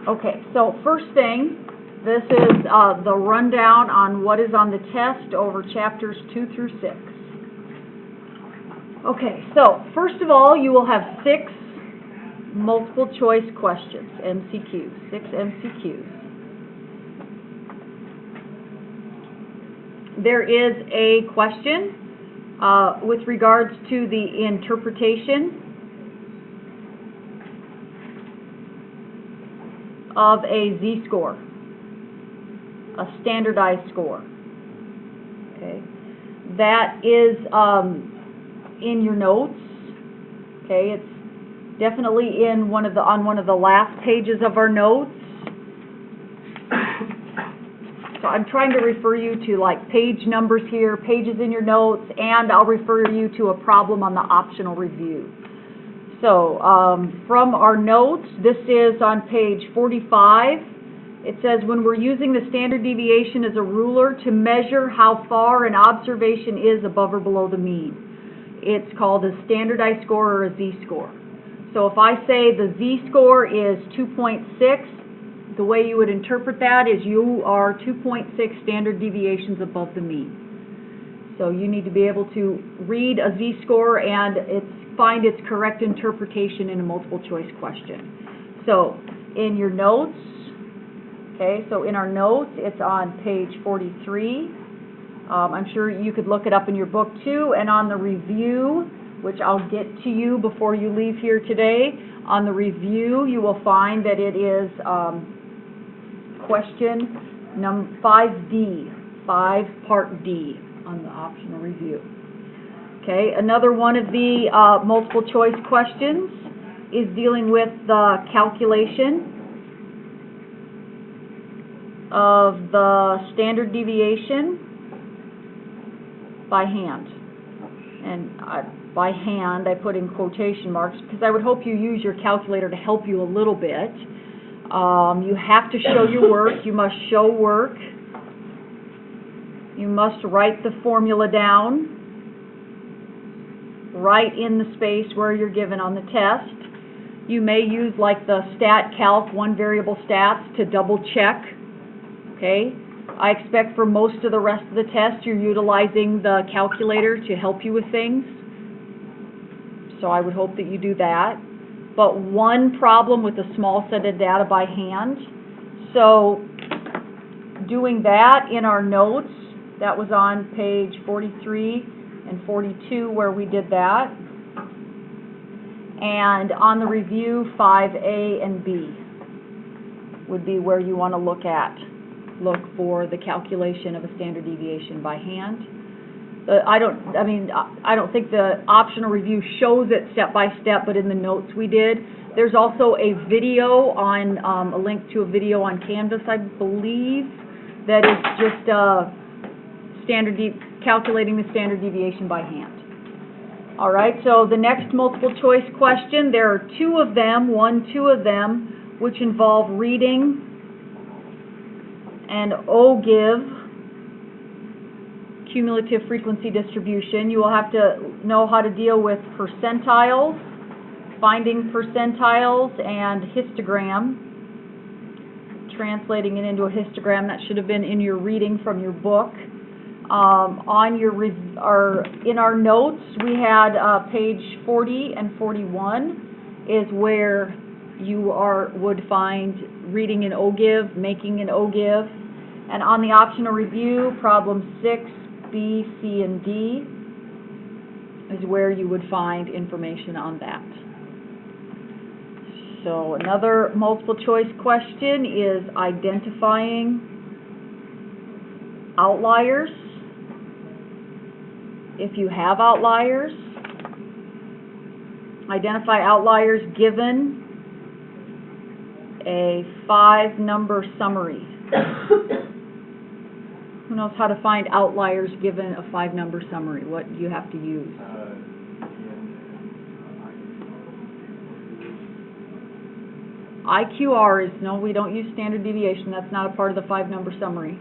Okay, so first thing, this is the rundown on what is on the test over chapters 2 through 6. Okay, so first of all, you will have 6 multiple choice questions, MCQs, 6 MCQs. There is a question with regards to the interpretation of a Z-score, a standardized score. Okay, that is in your notes. Okay, it's definitely in on one of the last pages of our notes. So I'm trying to refer you to like page numbers here, pages in your notes, and I'll refer you to a problem on the optional review. So from our notes, this is on page 45. It says, when we're using the standard deviation as a ruler to measure how far an observation is above or below the mean, it's called a standardized score or a Z-score. So if I say the Z-score is 2.6, the way you would interpret that is you are 2.6 standard deviations above the mean. So you need to be able to read a Z-score and find its correct interpretation in a multiple choice question. So in your notes, okay, so in our notes, it's on page 43. I'm sure you could look it up in your book too, and on the review, which I'll get to you before you leave here today, on the review you will find that it is question 5D, 5 part D on the optional review. Okay, another one of the multiple choice questions is dealing with the calculation of the standard deviation by hand. And by hand I put in quotation marks because I would hope you use your calculator to help you a little bit. You have to show your work. You must show work. You must write the formula down right in the space where you're given on the test. You may use like the stat calc, one variable stats, to double check. Okay, I expect for most of the rest of the test you're utilizing the calculator to help you with things. So I would hope that you do that. But one problem with a small set of data by hand. So doing that in our notes, that was on page 43 and 42 where we did that. And on the review, 5A and B would be where you want to look for the calculation of a standard deviation by hand. I don't think the optional review shows it step by step, but in the notes we did. There's also a video on, a link to a video on Canvas, I believe, that is just calculating the standard deviation by hand. All right, so the next multiple choice question, there are 2 of them, 2 of them, which involve reading and OGIV, cumulative frequency distribution. You will have to know how to deal with percentiles, finding percentiles, and histogram, translating it into a histogram. That should have been in your reading from your book. In our notes, we had page 40 and 41 is where you would find reading an OGIV, making an OGIV, and on the optional review, problem 6, B, C, and D is where you would find information on that. So another multiple choice question is identifying outliers. If you have outliers, identify outliers given a 5-number summary. Who knows how to find outliers given a 5-number summary? What do you have to use? IQR is, no, we don't use standard deviation. That's not a part of the 5-number summary.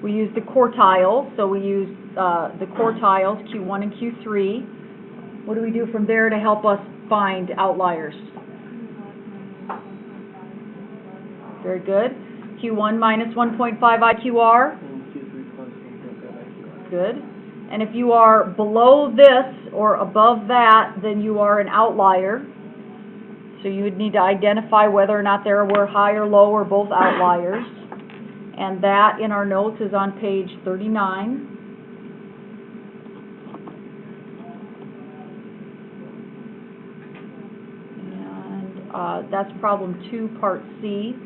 We use the quartiles, so we use the quartiles, Q1 and Q3. What do we do from there to help us find outliers? Very good. Q1 minus 1.5 IQR. Good. And if you are below this or above that, then you are an outlier. So you would need to identify whether or not there were high or low or both outliers. And that in our notes is on page 39. And that's problem 2, part C.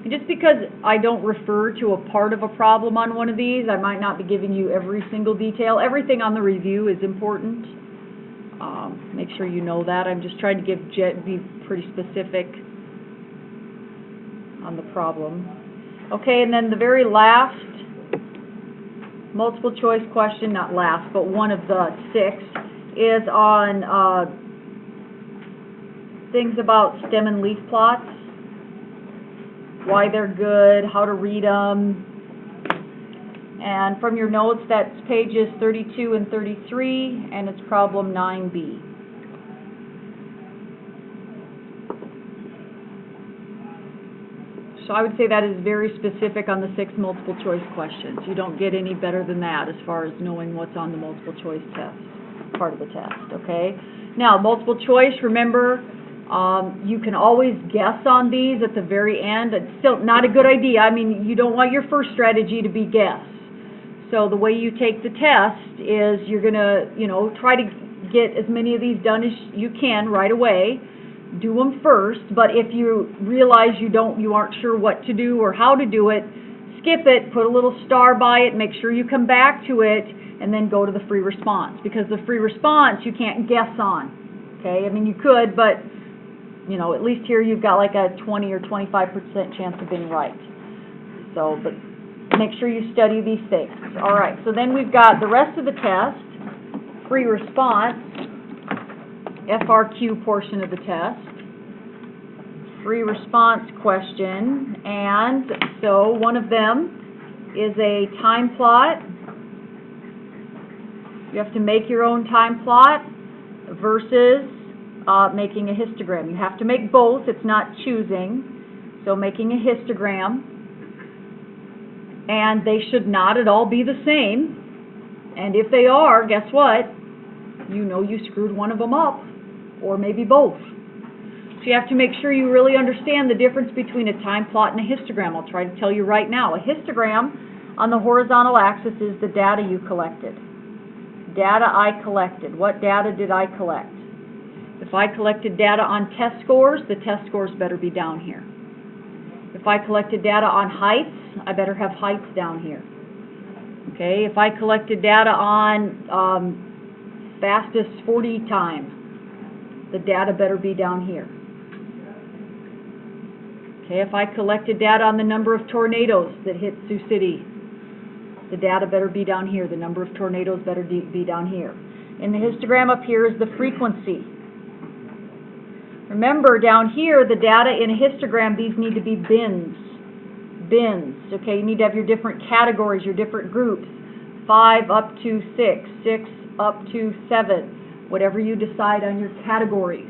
And just because I don't refer to a part of a problem on one of these, I might not be giving you every single detail. Everything on the review is important. Make sure you know that. I'm just trying to be pretty specific on the problem. Okay, and then the very last multiple choice question, not last, but one of the 6, is on things about stem and leaf plots, why they're good, how to read them. And from your notes, that's pages 32 and 33, and it's problem 9B. So I would say that is very specific on the 6 multiple choice questions. You don't get any better than that as far as knowing what's on the multiple choice test, part of the test, okay? Now, multiple choice, remember, you can always guess on these at the very end. It's still not a good idea. I mean, you don't want your first strategy to be guess. So the way you take the test is you're going to, try to get as many of these done as you can right away. Do them first, but if you realize you aren't sure what to do or how to do it, skip it, put a little star by it, make sure you come back to it, and then go to the free response. Because the free response you can't guess on, okay? I mean, you could, but, at least here you've got like a 20 or 25% chance of being right. So, but make sure you study these things. All right, so then we've got the rest of the test, free response, FRQ portion of the test, free response question, and so one of them is a time plot. You have to make your own time plot versus making a histogram. You have to make both, it's not choosing, so making a histogram, and they should not at all be the same, and if they are, guess what? You screwed one of them up, or maybe both. So you have to make sure you really understand the difference between a time plot and a histogram. I'll try to tell you right now. A histogram on the horizontal axis is the data you collected. Data I collected. What data did I collect? If I collected data on test scores, the test scores better be down here. If I collected data on heights, I better have heights down here. Okay, if I collected data on fastest 40 time, the data better be down here. Okay, if I collected data on the number of tornadoes that hit Sioux City, the data better be down here. The number of tornadoes better be down here. In the histogram up here is the frequency. Remember, down here, the data in a histogram, these need to be bins. Bins, okay? You need to have your different categories, your different groups. 5 up to 6, 6 up to 7, whatever you decide on your categories.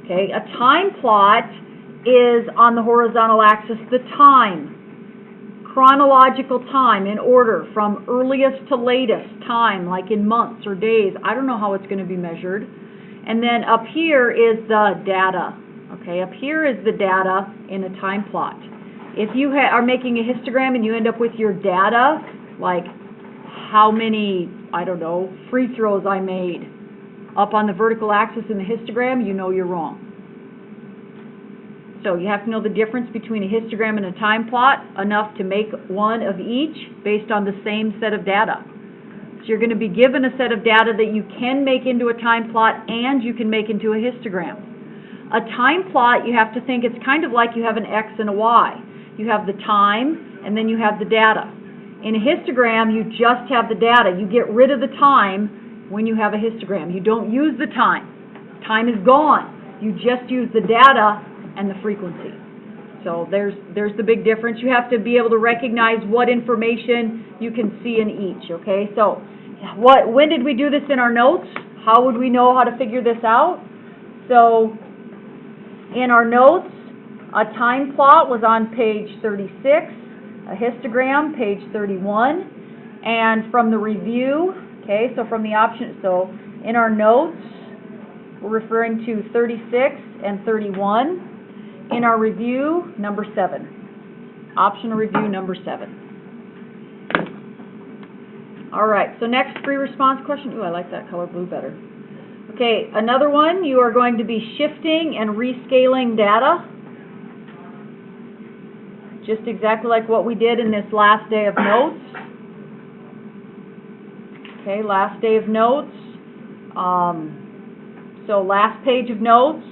Okay, a time plot is on the horizontal axis the time, chronological time in order from earliest to latest time, like in months or days. I don't know how it's going to be measured. And then up here is the data. Okay, up here is the data in a time plot. If you are making a histogram and you end up with your data, like how many, I don't know, free throws I made, up on the vertical axis in the histogram, you know you're wrong. So you have to know the difference between a histogram and a time plot enough to make one of each based on the same set of data. So you're going to be given a set of data that you can make into a time plot and you can make into a histogram. A time plot, you have to think it's kind of like you have an X and a Y. You have the time and then you have the data. In a histogram, you just have the data. You get rid of the time when you have a histogram. You don't use the time. Time is gone. You just use the data and the frequency. So there's the big difference. You have to be able to recognize what information you can see in each, okay? So when did we do this in our notes? How would we know how to figure this out? So in our notes, A time plot was on page 36, a histogram, page 31, and from the review, okay, so from the option, so in our notes, we're referring to 36 and 31. In our review, number 7. Optional review number 7. All right, so next free response question. Ooh, I like that color blue better. Okay, another one, you are going to be shifting and rescaling data. Just exactly like what we did in this last day of notes. Okay, last day of notes. So last page of notes.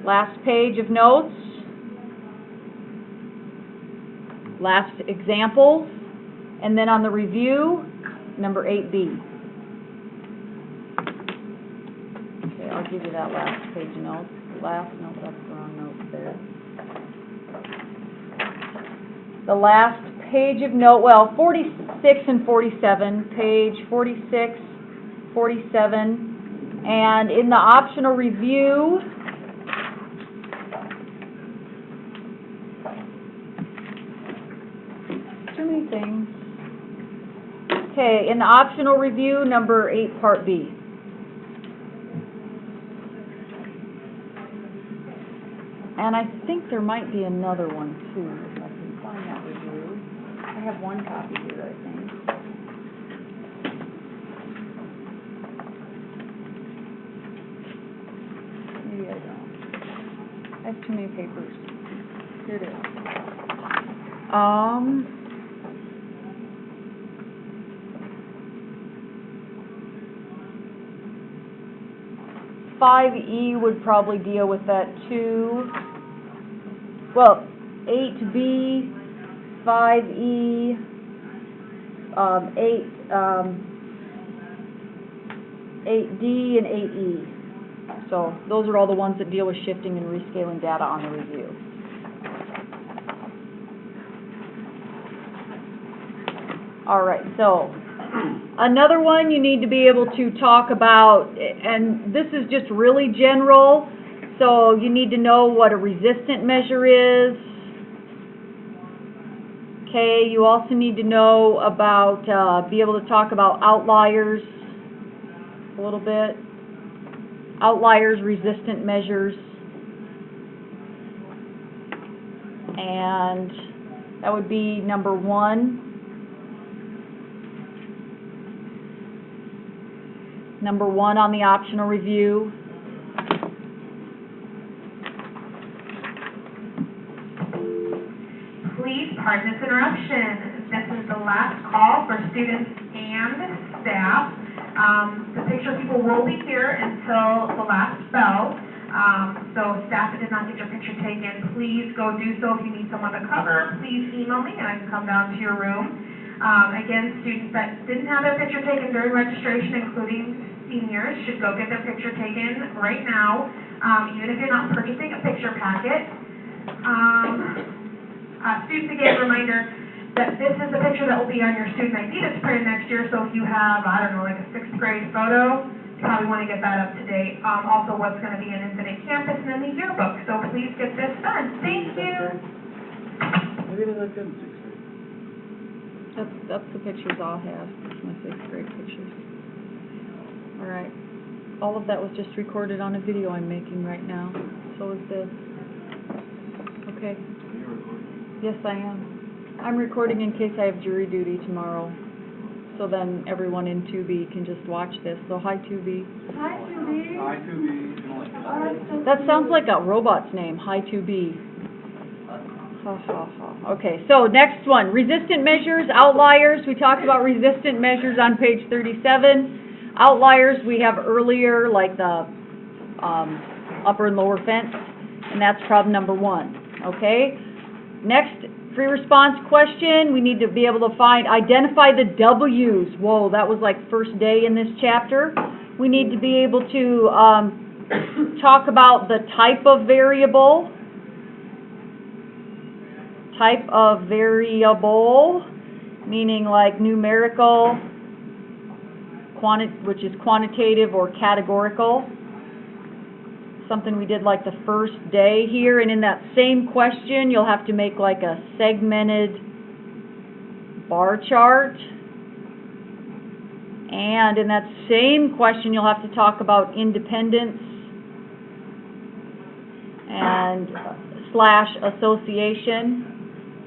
Last page of notes. Last example. And then on the review, number 8B. Okay, I'll give you that last page of notes. Last, no, that's the wrong notes there. The last page of note, well, 46 and 47, page 46, 47, and in the optional review, too many things. Okay, in the optional review, number 8, part B. And I think there might be another one too, if I can find that review. I have one copy here, I think. Maybe I don't. I have too many papers. Here it is. 5E would probably deal with that too. Well, 8B, 5E, 8D, and 8E. So those are all the ones that deal with shifting and rescaling data on the review. All right, so another one you need to be able to talk about, and this is just really general, so you need to know what a resistant measure is. Okay, you also need to know about, be able to talk about outliers a little bit. Outliers, resistant measures. And that would be number 1. Number 1 on the optional review. Please pardon this interruption. This is the last call for students and staff. The picture people will be here until the last bell. So staff that did not get your picture taken, please go do so. If you need someone to cover, please email me and I can come down to your room. Again, students that didn't have their picture taken during registration, including seniors, should go get their picture taken right now, even if you're not purchasing a picture packet. Students, again, reminder that this is the picture that will be on your student ID that's printed next year, so if you have, I don't know, like a 6th grade photo, you probably want to get that up to date. Also, what's going to be in Infinite Campus and in the yearbook, so please get this done. Thank you. Maybe like that in 6th grade. That's the pictures I'll have, my 6th grade pictures. All right. All of that was just recorded on a video I'm making right now. So is this. Okay. Are you recording? Yes, I am. I'm recording in case I have jury duty tomorrow. So then everyone in 2B can just watch this. So hi, 2B. Hi, Julie. Hi, 2B. That sounds like a robot's name, hi, 2B. Ha, ha, ha. Okay, so next one, resistant measures, outliers. We talked about resistant measures on page 37. Outliers we have earlier, like the upper and lower fence, and that's problem number 1, okay? Next, free response question, we need to be able to identify the W's. Whoa, that was like first day in this chapter. We need to be able to talk about the type of variable. Type of variable, meaning like numerical, which is quantitative or categorical. something we did like the first day here, and in that same question, you'll have to make like a segmented bar chart. And in that same question, you'll have to talk about independence and slash association.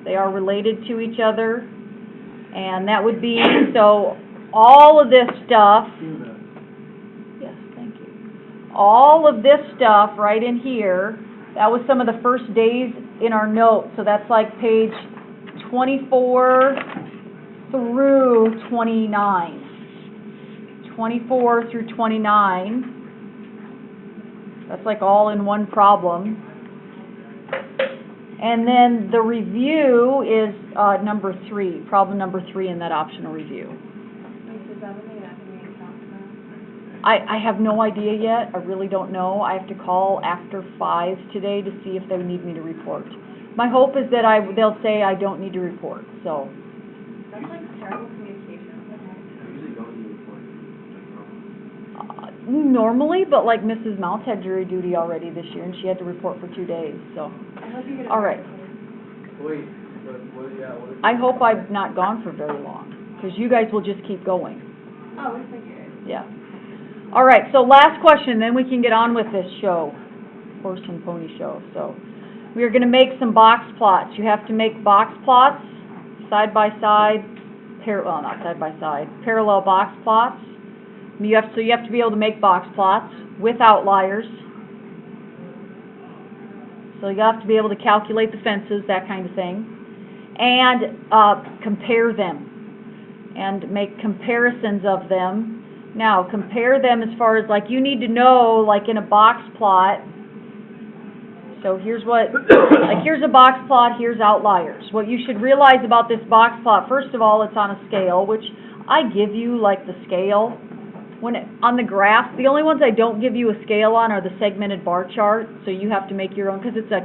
They are related to each other. And that would be, so all of this stuff, yes, thank you. All of this stuff right in here, that was some of the first days in our notes. So that's like page 24 through 29. 24 through 29. That's like all in one problem. And then the review is number 3, problem number 3 in that optional review. I have no idea yet. I really don't know. I have to call after 5 today to see if they need me to report. My hope is that they'll say I don't need to report. So. That's like terrible communication. Normally, but like Mrs. Mounts had jury duty already this year, and she had to report for 2 days. So. All right. Wait, but what, yeah, what? I hope I've not gone for very long, because you guys will just keep going. Oh, it's okay. Yeah. All right, so last question, then we can get on with this show, horse and pony show. So we are going to make some box plots. You have to make box plots, side by side, well, not side by side, parallel box plots. So you have to be able to make box plots with outliers. So you have to be able to calculate the fences, that kind of thing, and compare them and make comparisons of them. Now, compare them as far as, like, you need to know, like, in a box plot. So here's what, like, here's a box plot, here's outliers. What you should realize about this box plot, first of all, it's on a scale, which I give you, like, the scale. On the graph, the only ones I don't give you a scale on are the segmented bar chart, so you have to make your own, because it's a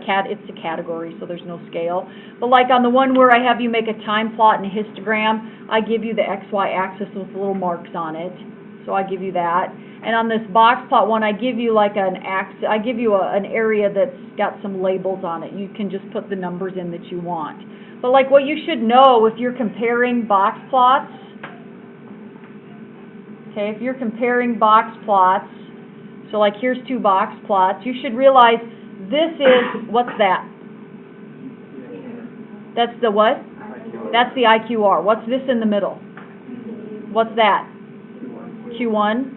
category, so there's no scale. But like on the one where I have you make a time plot and a histogram, I give you the XY axis with little marks on it, so I give you that. And on this box plot one, I give you like an area that's got some labels on it. You can just put the numbers in that you want. But like what you should know if you're comparing box plots, okay, if you're comparing box plots, so like here's 2 box plots, you should realize this is, what's that? That's the what? That's the IQR. What's this in the middle? What's that? Q1?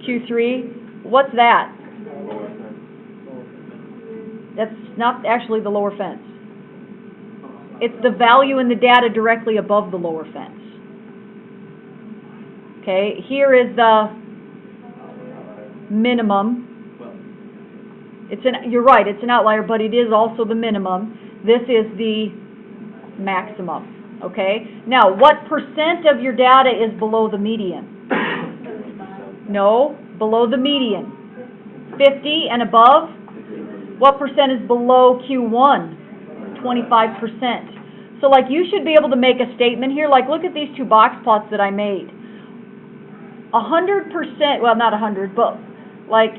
Q3? What's that? That's not actually the lower fence. It's the value in the data directly above the lower fence. Okay, here is the minimum. You're right, it's an outlier, but it is also the minimum. This is the maximum, okay? Now, what percent of your data is below the median? No, below the median. 50 and above? What percent is below Q1? 25%. So, like, you should be able to make a statement here. Like, look at these 2 box plots that I made. 100%, well, not 100, but like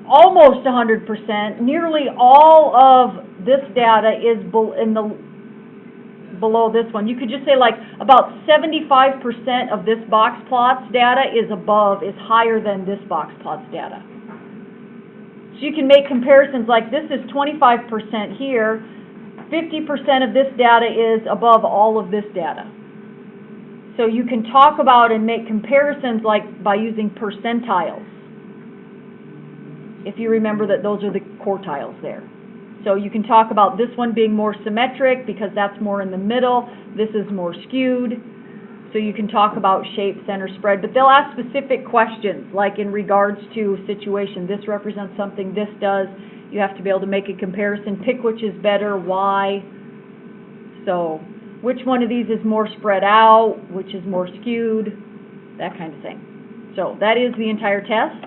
almost 100%, nearly all of this data is below this one. You could just say like about 75% of this box plot's data is higher than this box plot's data. So you can make comparisons like this is 25% here, 50% of this data is above all of this data. So you can talk about and make comparisons like by using percentiles. If you remember that those are the quartiles there. So you can talk about this one being more symmetric because that's more in the middle. This is more skewed. So you can talk about shape, center, spread. But they'll ask specific questions like in regards to situation. This represents something, this does. You have to be able to make a comparison. Pick which is better, why. So which one of these is more spread out, which is more skewed, that kind of thing. So that is the entire test.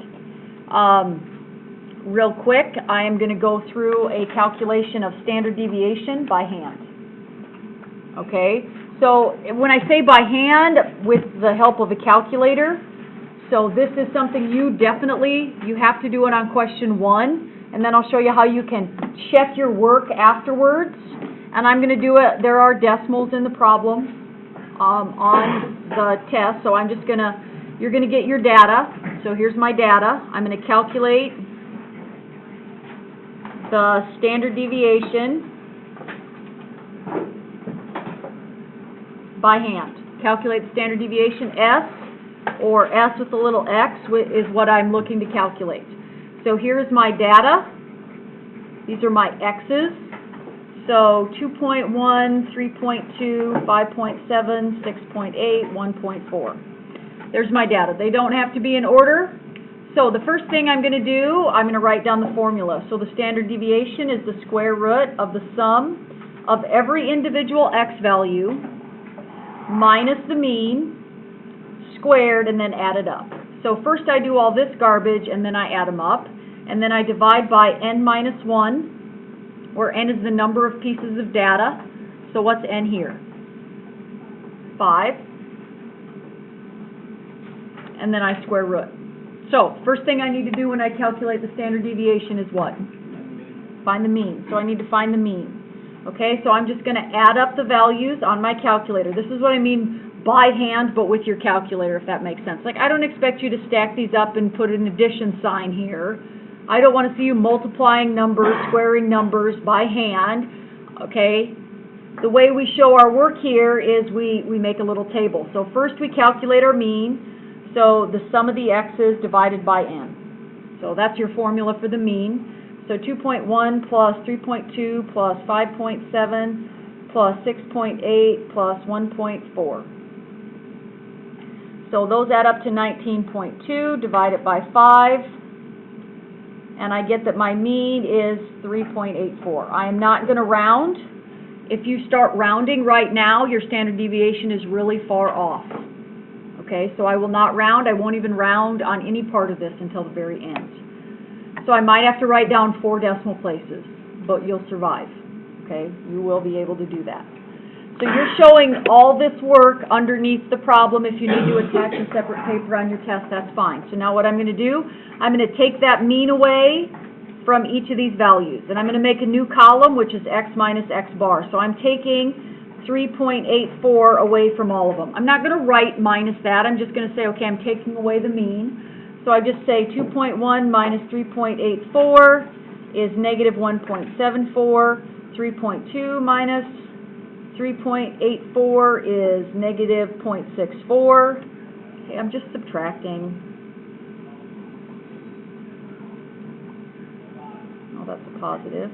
Real quick, I am going to go through a calculation of standard deviation by hand. Okay, so when I say by hand, with the help of a calculator, So this is something you have to do it on question 1, and then I'll show you how you can check your work afterwards. And I'm gonna do it, there are decimals in the problem, on the test, so I'm just gonna, you're gonna get your data. So here's my data. I'm gonna calculate the standard deviation by hand. Calculate the standard deviation, S, or S with a little x, is what I'm looking to calculate. So here's my data. These are my x's. So 2.1, 3.2, 5.7, 6.8, 1.4. There's my data. They don't have to be in order. So the first thing I'm going to do, I'm going to write down the formula. So the standard deviation is the square root of the sum of every individual x value minus the mean squared and then add it up. So first I do all this garbage and then I add them up. And then I divide by n minus 1, where n is the number of pieces of data. So what's n here? 5. And then I square root. So first thing I need to do when I calculate the standard deviation is what? Find the mean. So I need to find the mean. Okay, so I'm just going to add up the values on my calculator. This is what I mean by hand, but with your calculator, if that makes sense. Like, I don't expect you to stack these up and put an addition sign here. I don't want to see you multiplying numbers, squaring numbers by hand, okay? The way we show our work here is we make a little table. So first we calculate our mean, so the sum of the x's divided by n. So that's your formula for the mean. So 2.1 plus 3.2 plus 5.7 plus 6.8 plus 1.4. So those add up to 19.2, divide it by 5. And I get that my mean is 3.84. I am not going to round. If you start rounding right now, your standard deviation is really far off. Okay, so I will not round. I won't even round on any part of this until the very end. So I might have to write down 4 decimal places, but you'll survive. Okay, you will be able to do that. So you're showing all this work underneath the problem. If you need to attach a separate paper on your test, that's fine. So now what I'm going to do, I'm going to take that mean away from each of these values. And I'm going to make a new column, which is x minus x bar. So I'm taking 3.84 away from all of them. I'm not going to write minus that. I'm just going to say, okay, I'm taking away the mean. So I just say 2.1 minus 3.84 is negative 1.74. 3.2 minus 3.84 is negative 0.64. Okay, I'm just subtracting. Oh, that's a positive.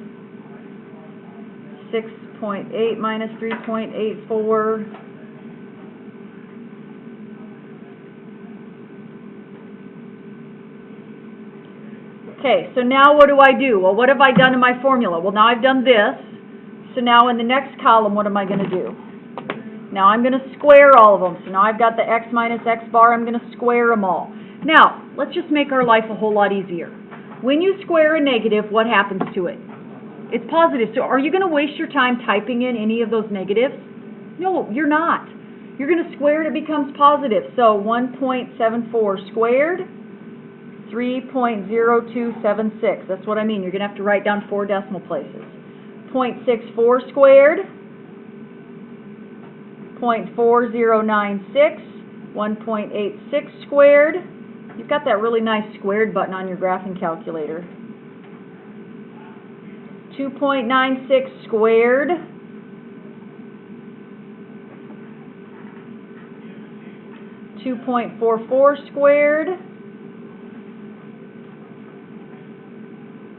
6.8 minus 3.84. Okay, so now what do I do? Well, what have I done in my formula? Well, now I've done this. So now in the next column, what am I going to do? Now I'm going to square all of them. So now I've got the x minus x bar. I'm going to square them all. Now, let's just make our life a whole lot easier. When you square a negative, what happens to it? It's positive. So are you going to waste your time typing in any of those negatives? No, you're not. You're going to square it, it becomes positive. So 1.74 squared, 3.0276. That's what I mean. You're going to have to write down 4 decimal places. 0.64 squared, 0.4096, 1.86 squared. You've got that really nice squared button on your graphing calculator. 2.96 squared, 2.44 squared,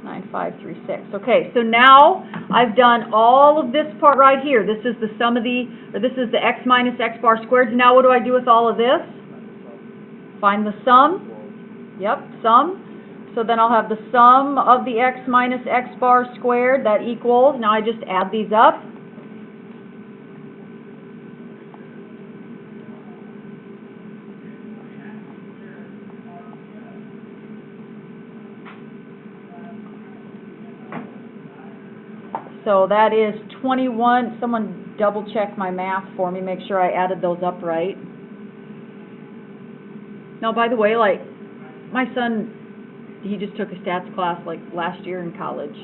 9536. Okay, so now I've done all of this part right here. This is the sum of the, or this is the x minus x bar squared. Now what do I do with all of this? Find the sum. Yep, sum. So then I'll have the sum of the x minus x bar squared. That equals, now I just add these up. So that is 21, someone double check my math for me, make sure I added those up right. Now, by the way, like, my son, he just took a stats class like last year in college,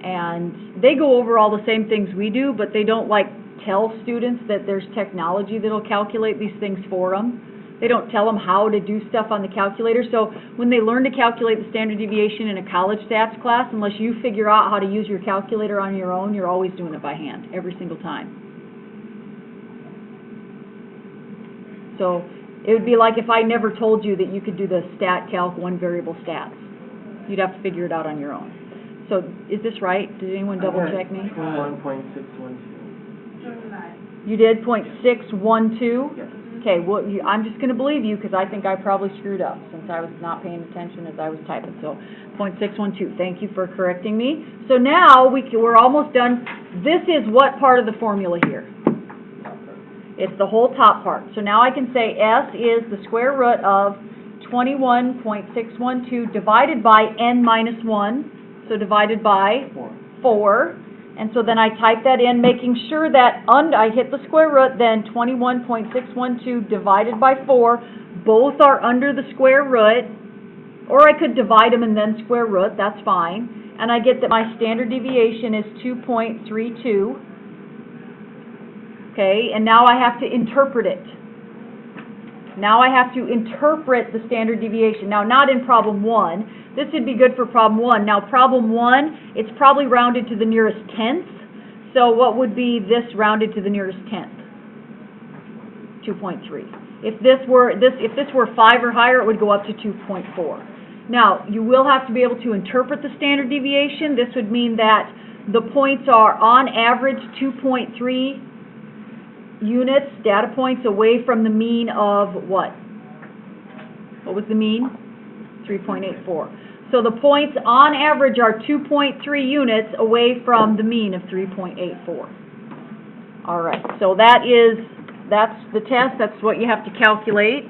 and they go over all the same things we do, but they don't like tell students that there's technology that'll calculate these things for them. They don't tell them how to do stuff on the calculator, so when they learn to calculate the standard deviation in a college stats class, unless you figure out how to use your calculator on your own, you're always doing it by hand, every single time. So, it would be like if I never told you that you could do the stat calc one variable stats. You'd have to figure it out on your own. So, is this right? Did anyone double check me? 1.612. You did, .612? Yes. Okay, well, I'm just gonna believe you, because I think I probably screwed up, since I was not paying attention as I was typing, so, .612, thank you for correcting me. So now, we're almost done. This is what part of the formula here? It's the whole top part. So now I can say S is the square root of 21.612 divided by n minus 1, so divided by 4. And so then I type that in, making sure that I hit the square root, then 21.612 divided by 4, both are under the square root, or I could divide them and then square root, that's fine. And I get that my standard deviation is 2.32. Okay, and now I have to interpret it. Now I have to interpret the standard deviation. Now, not in problem 1. This would be good for problem 1. Now, problem 1, it's probably rounded to the nearest tenth. So what would be this rounded to the nearest tenth? 2.3. If this were 5 or higher, it would go up to 2.4. Now, you will have to be able to interpret the standard deviation. This would mean that the points are on average 2.3 units, data points, away from the mean of what? What was the mean? 3.84. So the points on average are 2.3 units away from the mean of 3.84. All right, so that's the test. That's what you have to calculate.